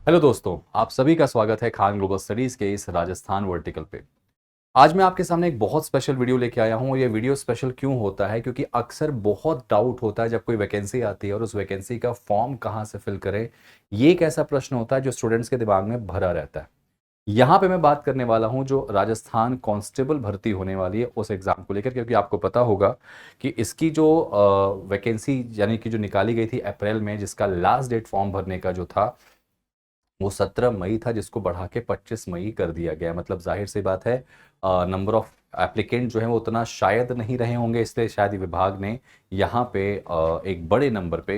Hello दोस्तों, आप सभी का स्वागत है खान ग्लोबल स्टडीज के इस राजस्थान वर्टिकल पे। आज मैं आपके सामने एक बहुत स्पेशल वीडियो लेके आया हूँ और ये वीडियो स्पेशल क्यों होता है क्योंकि अक्सर बहुत डाउट होता है जब कोई वैकेंसी आती है और उस वैकेंसी का फॉर्म कहाँ से फिल करें। ये एक ऐसा प्रश्न होता है जो स्टूडेंट्स के दिमाग में भरा रहता है। यहाँ पे मैं बात करने वाला हूँ जो राजस्थान कांस्टेबल भर्ती होने वाली है उस एग्जाम को लेकर, क्योंकि आपको पता होगा कि इसकी जो वैकेंसी यानी कि जो निकाली गई थी अप्रैल में, जिसका लास्ट डेट फॉर्म भरने का जो था वो 17 मई था, जिसको बढ़ा के 25 मई कर दिया गया। मतलब जाहिर सी बात है, नंबर ऑफ एप्लीकेंट जो है वो उतना शायद नहीं रहे होंगे, इसलिए शायद ये विभाग ने यहाँ पे एक बड़े नंबर पे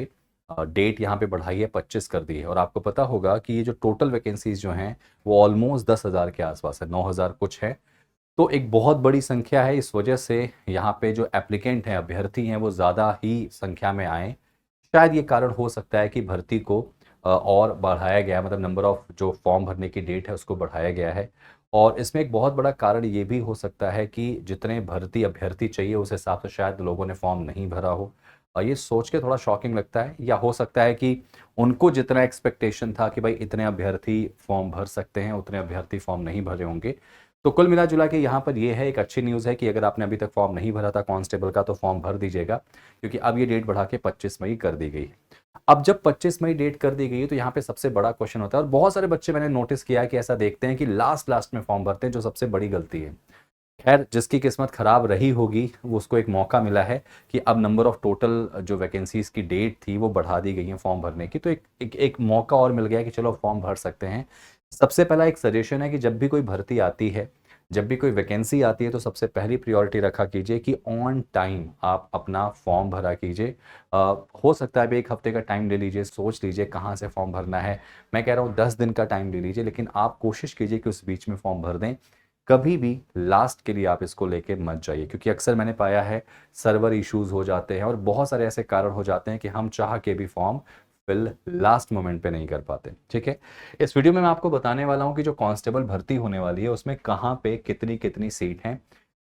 डेट यहाँ पे बढ़ाई है, 25 कर दी है। और आपको पता होगा कि ये जो टोटल वैकेंसीज जो हैं वो ऑलमोस्ट 10,000 के आसपास है, 9,000 कुछ है। तो एक बहुत बड़ी संख्या है, इस वजह से यहाँ पे जो एप्लीकेंट हैं, अभ्यर्थी हैं, वो ज़्यादा ही संख्या में आए। शायद ये कारण हो सकता है कि भर्ती को और बढ़ाया गया है, मतलब नंबर ऑफ जो फॉर्म भरने की डेट है उसको बढ़ाया गया है। और इसमें एक बहुत बड़ा कारण ये भी हो सकता है कि जितने भर्ती अभ्यर्थी चाहिए उस हिसाब से शायद लोगों ने फॉर्म नहीं भरा हो। ये सोच के थोड़ा शॉकिंग लगता है, या हो सकता है कि उनको जितना एक्सपेक्टेशन था कि भाई इतने अभ्यर्थी फॉर्म भर सकते हैं, उतने अभ्यर्थी फॉर्म नहीं भरे होंगे। तो कुल मिला जुला के यहाँ पर ये है, एक अच्छी न्यूज़ है कि अगर आपने अभी तक फॉर्म नहीं भरा था कांस्टेबल का तो फॉर्म भर दीजिएगा, क्योंकि अब ये डेट बढ़ा के 25 मई कर दी गई है। अब जब 25 मई डेट कर दी गई है तो यहाँ पे सबसे बड़ा क्वेश्चन होता है, और बहुत सारे बच्चे मैंने नोटिस किया है कि ऐसा देखते हैं कि लास्ट लास्ट में फॉर्म भरते हैं, जो सबसे बड़ी गलती है। खैर, जिसकी किस्मत खराब रही होगी वो उसको एक मौका मिला है कि अब नंबर ऑफ टोटल जो वैकेंसीज की डेट थी वो बढ़ा दी गई है फॉर्म भरने की, तो एक मौका और मिल गया कि चलो फॉर्म भर सकते हैं। सबसे पहला एक सजेशन है कि जब भी कोई भर्ती आती है, जब भी कोई वैकेंसी आती है, तो सबसे पहली प्रायोरिटी रखा कीजिए कि ऑन टाइम आप अपना फॉर्म भरा कीजिए। हो सकता है अभी 1 हफ्ते का टाइम ले लीजिए, सोच लीजिए कहाँ से फॉर्म भरना है। मैं कह रहा हूँ 10 दिन का टाइम ले लीजिए, लेकिन आप कोशिश कीजिए कि उस बीच में फॉर्म भर दें। कभी भी लास्ट के लिए आप इसको लेके मत जाइए, क्योंकि अक्सर मैंने पाया है सर्वर इश्यूज हो जाते हैं और बहुत सारे ऐसे कारण हो जाते हैं कि हम चाह के भी फॉर्म फिल लास्ट मोमेंट पे नहीं कर पाते। ठीक है, इस वीडियो में मैं आपको बताने वाला हूं कि जो कांस्टेबल भर्ती होने वाली है उसमें कहाँ पे कितनी कितनी सीट हैं।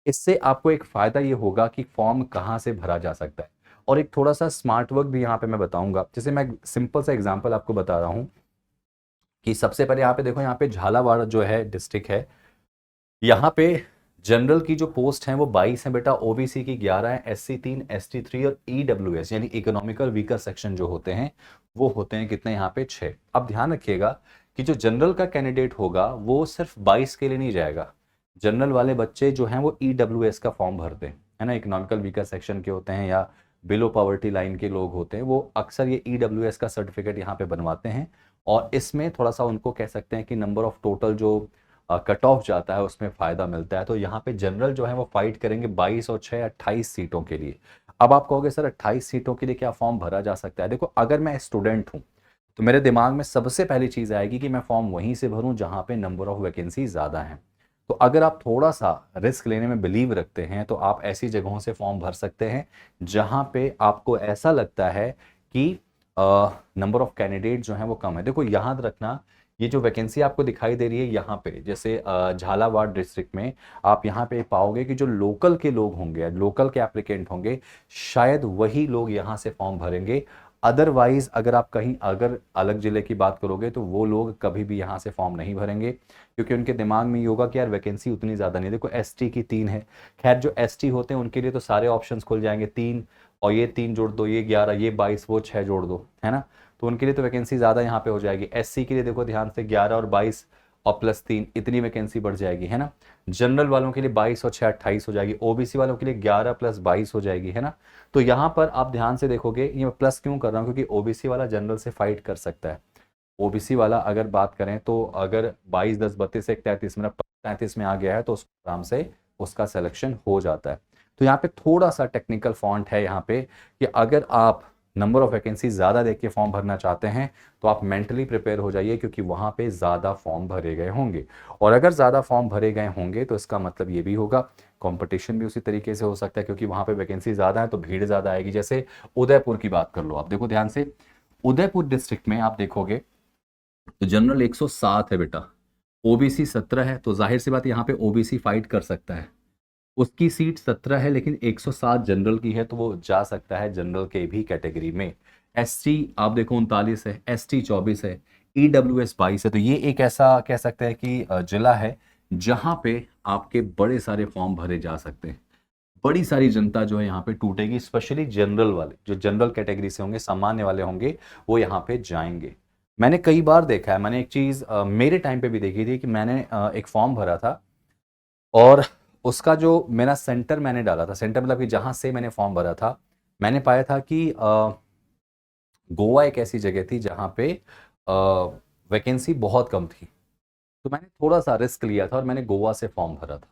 इससे आपको एक फायदा ये होगा कि फॉर्म कहाँ से भरा जा सकता है, और एक थोड़ा सा स्मार्ट वर्क भी यहाँ पे मैं बताऊंगा। जैसे मैं सिंपल सा एग्जांपल आपको बता रहा हूँ कि सबसे पहले यहाँ पे देखो, यहाँ पे झालावाड़ जो है डिस्ट्रिक्ट है, यहाँ पे जनरल की जो पोस्ट हैं वो 22 हैं बेटा, ओबीसी की 11 है, एससी 3, एसटी 3 और ईडब्ल्यूएस यानी इकोनॉमिकल वीकर सेक्शन जो होते हैं वो होते हैं कितने, यहाँ पे 6। अब ध्यान रखिएगा कि जो जनरल का कैंडिडेट होगा वो सिर्फ 22 के लिए नहीं जाएगा। जनरल वाले बच्चे जो हैं वो ईडब्ल्यूएस का फॉर्म भरते हैं, है ना, इकोनॉमिकल वीकर सेक्शन के होते हैं या बिलो पॉवर्टी लाइन के लोग होते हैं, वो अक्सर ये ईडब्ल्यूएस का सर्टिफिकेट यहाँ पे बनवाते हैं। और इसमें थोड़ा सा उनको कह सकते हैं कि नंबर ऑफ टोटल जो कट ऑफ जाता है उसमें फायदा मिलता है। तो यहाँ पे जनरल जो है वो फाइट करेंगे 22 और 6 28 सीटों के लिए। अब आप कहोगे सर 28 सीटों के लिए क्या फॉर्म भरा जा सकता है? देखो, अगर मैं स्टूडेंट हूँ तो मेरे दिमाग में सबसे पहली चीज आएगी कि मैं फॉर्म वहीं से भरूं जहां पे नंबर ऑफ वैकेंसी ज्यादा हैं। तो अगर आप थोड़ा सा रिस्क लेने में बिलीव रखते हैं तो आप ऐसी जगहों से फॉर्म भर सकते हैं जहां पे आपको ऐसा लगता है कि नंबर ऑफ कैंडिडेट जो हैं वो कम है। देखो, याद रखना, ये जो वैकेंसी आपको दिखाई दे रही है यहाँ पे, जैसे झालावाड़ डिस्ट्रिक्ट में, आप यहाँ पे पाओगे कि जो लोकल के लोग होंगे, लोकल के एप्लीकेंट होंगे, शायद वही लोग यहाँ से फॉर्म भरेंगे। अदरवाइज अगर आप कहीं अगर अलग जिले की बात करोगे तो वो लोग कभी भी यहाँ से फॉर्म नहीं भरेंगे, क्योंकि उनके दिमाग में ये होगा कि यार वैकेंसी उतनी ज़्यादा नहीं है। देखो, एसटी की 3 है। खैर, जो एसटी होते हैं उनके लिए तो सारे ऑप्शंस खुल जाएंगे, 3 और ये 3 जोड़ दो, ये 11, ये 22, वो 6 जोड़ दो, है ना। तो उनके लिए तो वैकेंसी ज़्यादा यहाँ पे हो जाएगी। एससी के लिए देखो ध्यान से, 11 और 22 और प्लस 3, इतनी वैकेंसी बढ़ जाएगी, है ना। जनरल वालों के लिए 22 और 6 28 हो जाएगी। ओबीसी वालों के लिए 11 प्लस 22 हो जाएगी, है ना। तो यहाँ पर आप ध्यान से देखोगे, ये मैं प्लस क्यों कर रहा हूँ, क्योंकि ओबीसी वाला जनरल से फाइट कर सकता है। ओबीसी वाला अगर बात करें तो अगर 22 10 32 एक 33 में 33 में आ गया है तो उसको आराम से उसका सिलेक्शन हो जाता है। तो यहाँ पे थोड़ा सा टेक्निकल फॉन्ट है यहाँ पे कि अगर आप नंबर ऑफ वैकेंसी ज़्यादा देख के फॉर्म भरना चाहते हैं तो आप मेंटली प्रिपेयर हो जाइए, क्योंकि वहाँ पे ज़्यादा फॉर्म भरे गए होंगे। और अगर ज़्यादा फॉर्म भरे गए होंगे तो इसका मतलब ये भी होगा कंपटीशन भी उसी तरीके से हो सकता है, क्योंकि वहाँ पे वैकेंसी ज़्यादा है तो भीड़ ज़्यादा आएगी। जैसे उदयपुर की बात कर लो, आप देखो ध्यान से, उदयपुर डिस्ट्रिक्ट में आप देखोगे तो जनरल 107 है बेटा, ओबीसी 17 है, तो जाहिर सी बात यहाँ पे ओबीसी फाइट कर सकता है। उसकी सीट 17 है लेकिन 107 जनरल की है, तो वो जा सकता है जनरल के भी कैटेगरी में। एसटी आप देखो 39 है, एसटी 24 है, EWS 22 है। तो ये एक ऐसा कह सकते हैं कि जिला है जहां पे आपके बड़े सारे फॉर्म भरे जा सकते हैं। बड़ी सारी जनता जो है यहाँ पे टूटेगी, स्पेशली जनरल वाले, जो जनरल कैटेगरी से होंगे, सामान्य वाले होंगे, वो यहाँ पे जाएंगे। मैंने कई बार देखा है, मैंने एक चीज मेरे टाइम पे भी देखी थी कि मैंने एक फॉर्म भरा था और उसका जो मेरा सेंटर मैंने डाला था, सेंटर मतलब कि जहां से मैंने फॉर्म भरा था, मैंने पाया था कि गोवा एक ऐसी जगह थी जहां पे वैकेंसी बहुत कम थी। तो मैंने थोड़ा सा रिस्क लिया था और मैंने गोवा से फॉर्म भरा था।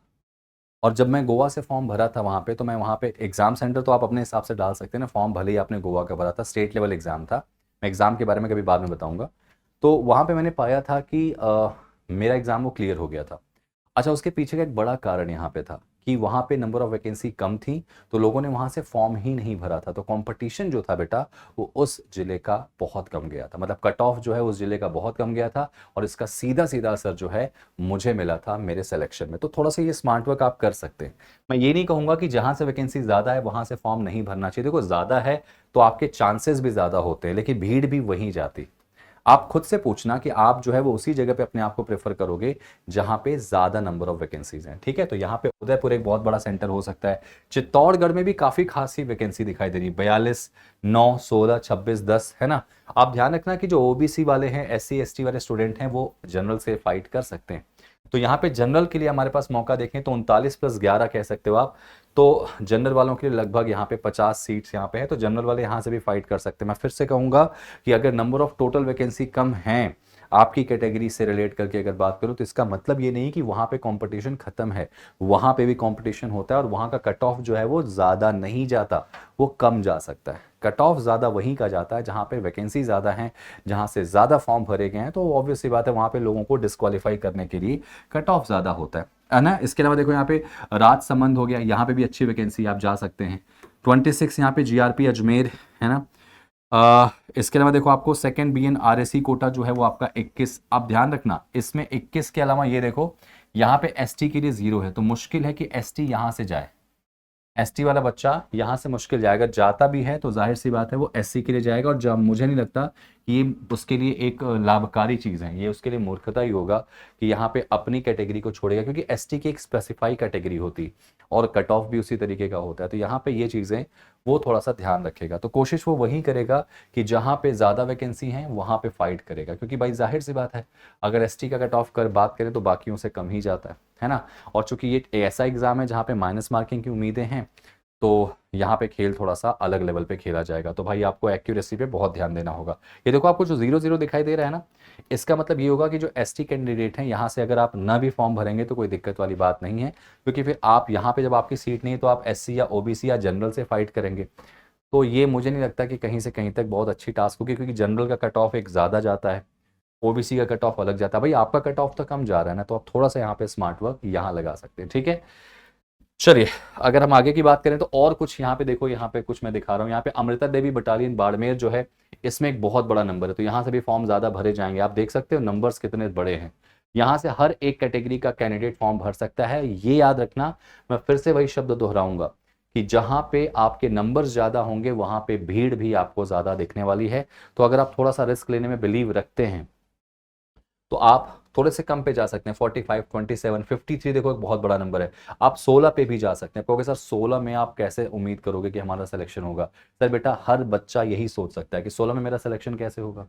और जब मैं गोवा से फॉर्म भरा था वहाँ पे, तो मैं वहाँ पे एग्ज़ाम सेंटर तो आप अपने हिसाब से डाल सकते हैं ना, फॉर्म भले ही आपने गोवा का भरा था, स्टेट लेवल एग्ज़ाम था। मैं एग्ज़ाम के बारे में कभी बाद में बताऊंगा। तो वहाँ पे मैंने पाया था कि मेरा एग्ज़ाम वो क्लियर हो गया था। अच्छा, उसके पीछे का एक बड़ा कारण यहाँ पे था कि वहाँ पे नंबर ऑफ वैकेंसी कम थी, तो लोगों ने वहाँ से फॉर्म ही नहीं भरा था। तो कंपटीशन जो था बेटा, वो उस जिले का बहुत कम गया था, मतलब कट ऑफ जो है उस जिले का बहुत कम गया था। और इसका सीधा सीधा असर जो है मुझे मिला था मेरे सिलेक्शन में। तो थोड़ा सा ये स्मार्ट वर्क आप कर सकते हैं। मैं ये नहीं कहूँगा कि जहाँ से वैकेंसी ज़्यादा है वहाँ से फॉर्म नहीं भरना चाहिए। देखो, ज़्यादा है तो आपके चांसेस भी ज़्यादा होते हैं, लेकिन भीड़ भी वहीं जाती। आप खुद से पूछना कि आप जो है वो उसी जगह पे अपने आप को प्रेफर करोगे जहां पे ज्यादा नंबर ऑफ वैकेंसीज हैं। ठीक है, तो यहाँ पे उदयपुर एक बहुत बड़ा सेंटर हो सकता है। चित्तौड़गढ़ में भी काफी खासी वैकेंसी दिखाई दे रही है, 42, 9, 16, 26, 10, है ना। आप ध्यान रखना कि जो ओबीसी वाले हैं, SC ST वाले स्टूडेंट हैं, वो जनरल से फाइट कर सकते हैं। तो यहाँ पे जनरल के लिए हमारे पास मौका देखें तो 39+11 कह सकते हो आप। तो जनरल वालों के लिए लगभग यहाँ पे 50 सीट्स यहाँ पे है, तो जनरल वाले यहाँ से भी फाइट कर सकते हैं। मैं फिर से कहूंगा कि अगर नंबर ऑफ टोटल वैकेंसी कम है आपकी कैटेगरी से रिलेट करके अगर बात करूं, तो इसका मतलब ये नहीं कि वहां पे कंपटीशन खत्म है। वहां पे भी कंपटीशन होता है और वहां का कट ऑफ जो है वो ज्यादा नहीं जाता, वो कम जा सकता है। कट ऑफ ज्यादा वहीं का जाता है जहां पे वैकेंसी ज्यादा है, जहां से ज्यादा फॉर्म भरे गए हैं। तो ऑब्वियस सी बात है, वहां पे लोगों को डिस्क्वालीफाई करने के लिए कट ऑफ ज्यादा होता है ना। इसके अलावा देखो यहाँ पे राजसमंद हो गया, यहाँ पे भी अच्छी वैकेंसी आप जा सकते हैं। 26 यहाँ पे GRP अजमेर, है ना। इसके अलावा देखो आपको सेकंड BN RSC कोटा जो है वो आपका 21। आप ध्यान रखना इसमें 21 के अलावा ये देखो यहाँ पे ST के लिए 0 है, तो मुश्किल है कि ST यहाँ से जाए। ST वाला बच्चा यहाँ से मुश्किल जाएगा, जाता भी है तो जाहिर सी बात है वो SC के लिए जाएगा। और जब मुझे नहीं लगता कि ये उसके लिए एक लाभकारी चीज़ है, ये उसके लिए मूर्खता ही होगा कि यहाँ पे अपनी कैटेगरी को छोड़ेगा, क्योंकि ST की एक स्पेसिफाई कैटेगरी होती और कट ऑफ भी उसी तरीके का होता है। तो यहाँ पे ये चीज़ें वो थोड़ा सा ध्यान रखेगा। तो कोशिश वो वही करेगा कि जहाँ पे ज़्यादा वैकेंसी हैं वहाँ पे फाइट करेगा, क्योंकि भाई जाहिर सी बात है अगर ST का कट ऑफ कर बात करें तो बाकियों से कम ही जाता है ना। और चूंकि ये ऐसा एग्जाम है जहाँ पे माइनस मार्किंग की उम्मीदें हैं, तो यहाँ पे खेल थोड़ा सा अलग लेवल पे खेला जाएगा। तो भाई आपको एक्यूरेसी पे बहुत ध्यान देना होगा। ये देखो आपको जो 0-0 दिखाई दे रहा है ना, इसका मतलब ये होगा कि जो ST कैंडिडेट हैं यहाँ से अगर आप ना भी फॉर्म भरेंगे तो कोई दिक्कत वाली बात नहीं है, क्योंकि फिर आप यहाँ पे जब आपकी सीट नहीं है तो आप SC या OBC या जनरल से फाइट करेंगे। तो ये मुझे नहीं लगता कि कहीं से कहीं तक बहुत अच्छी टास्क होगी, क्योंकि जनरल का कट ऑफ एक ज़्यादा जाता है, OBC का कट ऑफ अलग जाता है। भाई आपका कट ऑफ तो कम जा रहा है ना, तो आप थोड़ा सा यहाँ पे स्मार्ट वर्क यहाँ लगा सकते हैं। ठीक है, चलिए अगर हम आगे की बात करें तो और कुछ यहाँ पे देखो, यहाँ पे कुछ मैं दिखा रहा हूँ। यहाँ पे अमृता देवी बटालियन बाड़मेर जो है, इसमें एक बहुत बड़ा नंबर है, तो यहाँ से भी फॉर्म ज्यादा भरे जाएंगे। आप देख सकते हो नंबर्स कितने बड़े हैं। यहाँ से हर एक कैटेगरी का कैंडिडेट फॉर्म भर सकता है। ये याद रखना, मैं फिर से वही शब्द दोहराऊंगा कि जहां पे आपके नंबर्स ज्यादा होंगे वहां पे भीड़ भी आपको ज्यादा दिखने वाली है। तो अगर आप थोड़ा सा रिस्क लेने में बिलीव रखते हैं तो आप थोड़े से कम पे जा सकते हैं। 45, 27, 53 देखो एक बहुत बड़ा नंबर है। आप 16 पे भी जा सकते हैं। कहोगे सर 16 में आप कैसे उम्मीद करोगे कि हमारा सिलेक्शन होगा? सर बेटा, हर बच्चा यही सोच सकता है कि 16 में मेरा सिलेक्शन कैसे होगा,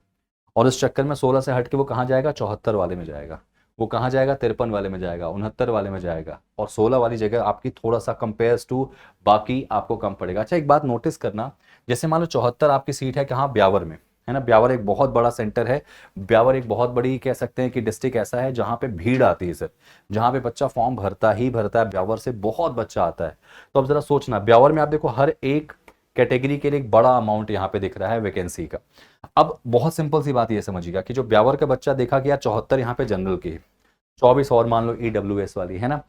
और इस चक्कर में 16 से हट के वो कहाँ जाएगा? 74 वाले में जाएगा। वो कहाँ जाएगा? 53 वाले में जाएगा, 69 वाले में जाएगा, और 16 वाली जगह आपकी थोड़ा सा कंपेयर्स टू बाकी आपको कम पड़ेगा। अच्छा, एक बात नोटिस करना, जैसे मान लो 74 आपकी सीट है कहाँ? ब्यावर में, है ना। ब्यावर एक बहुत बड़ा सेंटर है। ब्यावर एक बहुत बड़ी कह सकते हैं कि डिस्ट्रिक्ट ऐसा है जहां पे भीड़ आती है सर, जहां पे बच्चा फॉर्म भरता ही भरता है। ब्यावर से बहुत बच्चा आता है। तो अब जरा सोचना, ब्यावर में आप देखो हर एक कैटेगरी के लिए एक बड़ा अमाउंट यहाँ पे दिख रहा है वैकेंसी का। अब बहुत सिंपल सी बात ये समझिएगा कि जो ब्यावर का बच्चा देखा कि यार 74 यहाँ पे जनरल की, 24 और मान लो EWS वाली, है ना,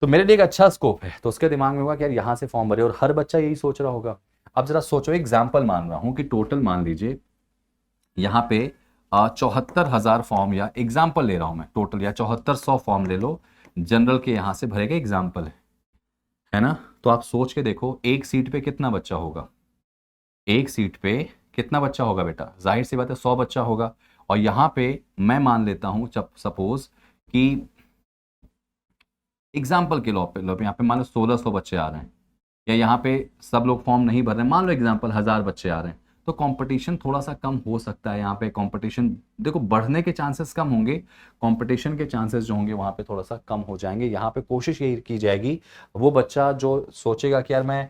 तो मेरे लिए एक अच्छा स्कोप है। तो उसके दिमाग में होगा कि यार यहाँ से फॉर्म भरे, और हर बच्चा यही सोच रहा होगा। अब जरा सोचो, एग्जाम्पल मान रहा हूं कि टोटल मान लीजिए यहाँ पे 74,000 फॉर्म, या एग्जाम्पल ले रहा हूं मैं टोटल, या 7400 फॉर्म ले लो, जनरल के यहाँ से भरेगा, एग्जाम्पल है ना। तो आप सोच के देखो एक सीट पे कितना बच्चा होगा? एक सीट पे कितना बच्चा होगा बेटा? जाहिर सी बात है 100 बच्चा होगा। और यहाँ पे मैं मान लेता हूँ सपोज कि एग्जाम्पल के लो पे यहाँ पे मान लो 1600 बच्चे आ रहे हैं, या यहाँ पे सब लोग फॉर्म नहीं भर रहे हैं, मान लो एग्जाम्पल 1000 बच्चे आ रहे हैं, तो कंपटीशन थोड़ा सा कम हो सकता है। यहाँ पे कंपटीशन देखो बढ़ने के चांसेस कम होंगे, कंपटीशन के चांसेस जो होंगे वहाँ पे थोड़ा सा कम हो जाएंगे। यहाँ पे कोशिश यही की जाएगी, वो बच्चा जो सोचेगा कि यार मैं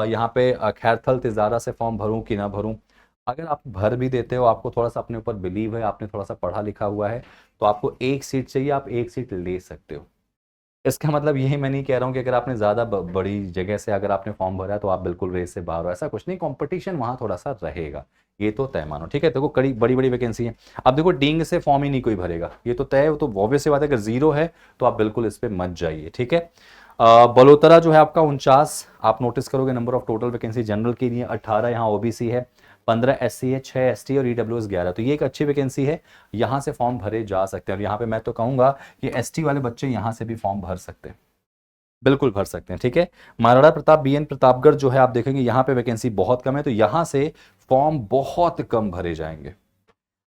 यहाँ पे खैरथल तिजारा से फॉर्म भरूँ कि ना भरूँ, अगर आप भर भी देते हो, आपको थोड़ा सा अपने ऊपर बिलीव है, आपने थोड़ा सा पढ़ा लिखा हुआ है, तो आपको एक सीट चाहिए, आप एक सीट ले सकते हो। इसका मतलब यही मैं नहीं कह रहा हूँ कि अगर आपने ज़्यादा बड़ी जगह से अगर आपने फॉर्म भरा है तो आप बिल्कुल रेस से बाहर हो, ऐसा कुछ नहीं, कंपटीशन वहाँ थोड़ा सा रहेगा, ये तो तय मानो। ठीक है, देखो कड़ी बड़ी बड़ी वैकेंसी है। अब देखो डींग से फॉर्म ही नहीं कोई भरेगा, ये तो तय है, वो तो ऑब्वियस सी बात है, अगर जीरो है तो आप बिल्कुल इस पर मत जाइए। ठीक है, बलोतरा जो है आपका 49, आप नोटिस करोगे number of total vacancy general के लिए 18, यहाँ ओबीसी है, 15 एससी है, 6 एसटी और ईडब्ल्यूएस 11, तो ये एक अच्छी वैकेंसी है, यहाँ से फॉर्म भरे जा सकते हैं। और यहाँ पे मैं तो कहूँगा कि एसटी वाले बच्चे यहाँ से भी फॉर्म भर सकते हैं, बिल्कुल भर सकते हैं। ठीक है, महाराणा प्रताप बीएन प्रतापगढ़ जो है आप देखेंगे यहाँ पे वैकेंसी बहुत कम है, तो यहाँ से फॉर्म बहुत कम भरे जाएंगे।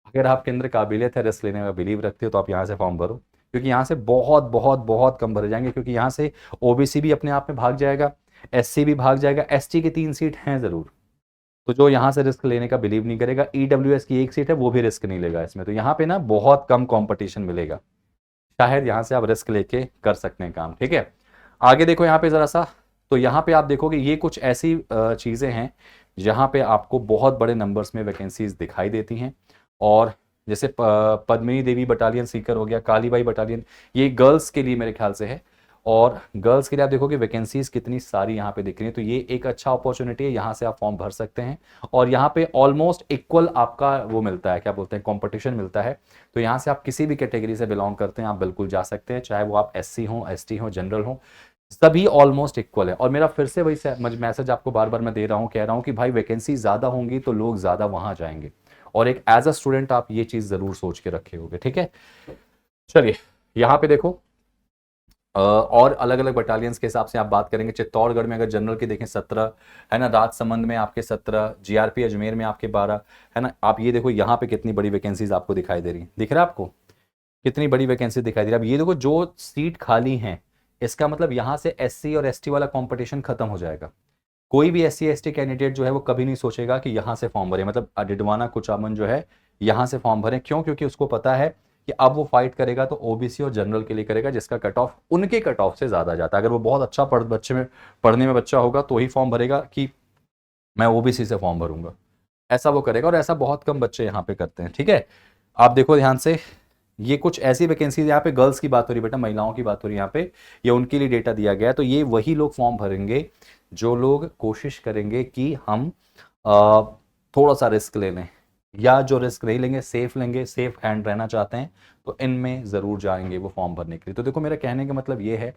अगर आपके अंदर काबिलियत है, रिस्क लेने का बिलीव रखते हो, तो आप यहाँ से फॉर्म भरो, क्योंकि यहाँ से बहुत बहुत बहुत कम भरे जाएंगे, क्योंकि यहाँ से ओबीसी भी अपने आप में भाग जाएगा, एससी भी भाग जाएगा, एसटी की 3 सीट हैं जरूर, तो जो यहाँ से रिस्क लेने का बिलीव नहीं करेगा, ईडब्ल्यूएस की 1 सीट है, वो भी रिस्क नहीं लेगा इसमें, तो यहाँ पे ना बहुत कम कॉम्पिटिशन मिलेगा, शायद यहाँ से आप रिस्क लेके कर सकते हैं काम। ठीक है, आगे देखो यहाँ पे जरा सा, तो यहाँ पे आप देखोगे ये कुछ ऐसी चीजें हैं जहाँ पे आपको बहुत बड़े नंबर्स में वैकेंसीज दिखाई देती हैं। और जैसे पद्मिनी देवी बटालियन सीकर हो गया, कालीबाई बटालियन, ये गर्ल्स के लिए मेरे ख्याल से है, और गर्ल्स के लिए आप देखोगे वैकेंसीज कितनी सारी यहाँ पे दिख रही है, तो ये एक अच्छा अपॉर्चुनिटी है, यहाँ से आप फॉर्म भर सकते हैं। और यहाँ पे ऑलमोस्ट इक्वल आपका वो मिलता है, क्या बोलते हैं, कंपटीशन मिलता है, तो यहाँ से आप किसी भी कैटेगरी से बिलोंग करते हैं आप बिल्कुल जा सकते हैं, चाहे वो आप एससी हो, एसटी हो, जनरल हो, सभी ऑलमोस्ट इक्वल है। और मेरा फिर से वही मैसेज आपको बार बार मैं दे रहा हूँ, कह रहा हूँ कि भाई वैकेंसी ज़्यादा होंगी तो लोग ज़्यादा वहाँ जाएंगे, और एक एज अ स्टूडेंट आप ये चीज़ ज़रूर सोच के रखे होगे। ठीक है, चलिए यहाँ पे देखो और अलग अलग बटालियंस के हिसाब से आप बात करेंगे। चित्तौड़गढ़ में अगर जनरल की देखें 17 है ना, राजसमंद में आपके 17, जीआरपी अजमेर में आपके 12 है ना। आप ये देखो यहाँ पे कितनी बड़ी वैकेंसीज आपको दिखाई दे रही, दिख रहा है आपको कितनी बड़ी वैकेंसी दिखाई दे रही है। अब ये देखो जो सीट खाली हैं, इसका मतलब यहाँ से एससी और एसटी वाला कंपटीशन खत्म हो जाएगा। कोई भी एससी एसटी कैंडिडेट जो है वो कभी नहीं सोचेगा कि यहाँ से फॉर्म भरे, मतलब डिडवाना कुचामन जो है यहाँ से फॉर्म भरे, क्यों? क्योंकि उसको पता है कि अब वो फाइट करेगा तो ओबीसी और जनरल के लिए करेगा, जिसका कट ऑफ उनके कट ऑफ से ज्यादा जाता है। अगर वो बहुत अच्छा पढ़ने में बच्चा होगा तो ही फॉर्म भरेगा कि मैं ओबीसी से फॉर्म भरूंगा, ऐसा वो करेगा, और ऐसा बहुत कम बच्चे यहाँ पे करते हैं। ठीक है, आप देखो ध्यान से, ये कुछ ऐसी वैकेंसीज, यहाँ पे गर्ल्स की बात हो रही बेटा, महिलाओं की बात हो रही यहाँ पे, ये उनके लिए डेटा दिया गया है। तो ये वही लोग फॉर्म भरेंगे जो लोग कोशिश करेंगे कि हम थोड़ा सा रिस्क ले लें, या जो रिस्क नहीं लेंगे, सेफ लेंगे, सेफ हैंड रहना चाहते हैं, तो इनमें जरूर जाएंगे वो फॉर्म भरने के लिए। तो देखो मेरा कहने का मतलब ये है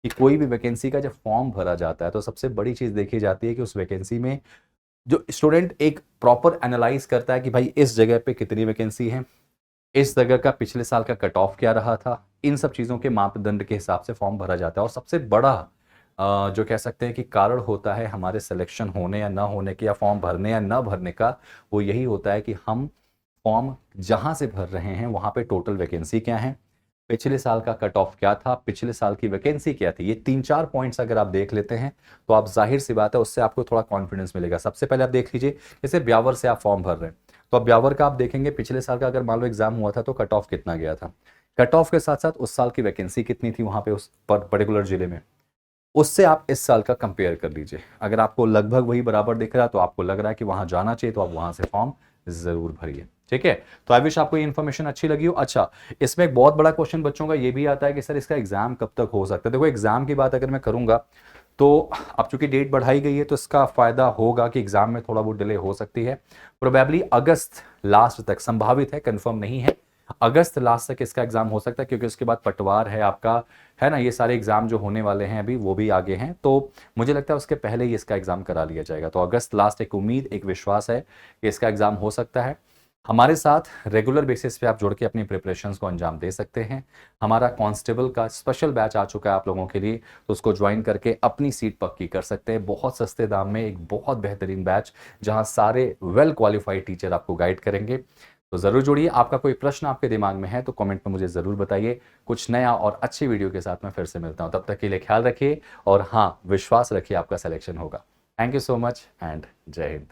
कि कोई भी वैकेंसी का जब फॉर्म भरा जाता है तो सबसे बड़ी चीज देखी जाती है कि उस वैकेंसी में जो स्टूडेंट एक प्रॉपर एनालाइज करता है कि भाई इस जगह पे कितनी वैकेंसी है, इस जगह का पिछले साल का कट ऑफ क्या रहा था, इन सब चीज़ों के मापदंड के हिसाब से फॉर्म भरा जाता है। और सबसे बड़ा जो कह सकते हैं कि कारण होता है हमारे सिलेक्शन होने या ना होने के, या फॉर्म भरने या ना भरने का, वो यही होता है कि हम फॉर्म जहां से भर रहे हैं वहां पे टोटल वैकेंसी क्या है, पिछले साल का कट ऑफ क्या था, पिछले साल की वैकेंसी क्या थी। ये 3-4 पॉइंट्स अगर आप देख लेते हैं तो आप जाहिर सी बात है उससे आपको थोड़ा कॉन्फिडेंस मिलेगा। सबसे पहले आप देख लीजिए, जैसे ब्यावर से आप फॉर्म भर रहे हैं, तो अब ब्यावर का आप देखेंगे पिछले साल का अगर मान लो एग्जाम हुआ था तो कट ऑफ कितना गया था, कट ऑफ के साथ साथ उस साल की वैकेंसी कितनी थी वहां पे उस पर्टिकुलर जिले में, उससे आप इस साल का कंपेयर कर लीजिए। अगर आपको लगभग वही बराबर दिख रहा है तो आपको लग रहा है कि वहां जाना चाहिए, तो आप वहां से फॉर्म जरूर भरिए। ठीक है, तो आई विश आपको ये इन्फॉर्मेशन अच्छी लगी हो। अच्छा, इसमें एक बहुत बड़ा क्वेश्चन बच्चों का ये भी आता है कि सर इसका एग्जाम कब तक हो सकता है। देखो एग्जाम की बात अगर मैं करूंगा तो अब चूंकि डेट बढ़ाई गई है तो इसका फायदा होगा कि एग्जाम में थोड़ा बहुत डिले हो सकती है, प्रोबेबली अगस्त लास्ट तक संभावित है, कंफर्म नहीं है, अगस्त लास्ट तक इसका एग्जाम हो सकता है, क्योंकि उसके बाद पटवार है आपका, है ना, ये सारे एग्जाम जो होने वाले हैं अभी वो भी आगे हैं, तो मुझे लगता है उसके पहले ही इसका एग्जाम करा लिया जाएगा। तो अगस्त लास्ट एक उम्मीद, एक विश्वास है कि इसका एग्जाम हो सकता है। हमारे साथ रेगुलर बेसिस पे आप जुड़ के अपनी प्रिपरेशंस को अंजाम दे सकते हैं। हमारा कांस्टेबल का स्पेशल बैच आ चुका है आप लोगों के लिए, तो उसको ज्वाइन करके अपनी सीट पक्की कर सकते हैं बहुत सस्ते दाम में, एक बहुत बेहतरीन बैच जहां सारे वेल क्वालिफाइड टीचर आपको गाइड करेंगे। तो ज़रूर जुड़िए। आपका कोई प्रश्न आपके दिमाग में है तो कमेंट में मुझे ज़रूर बताइए। कुछ नया और अच्छी वीडियो के साथ मैं फिर से मिलता हूँ। तब तक के लिए ख्याल रखिए और हाँ, विश्वास रखिए आपका सिलेक्शन होगा। Thank you so much and जय हिंद।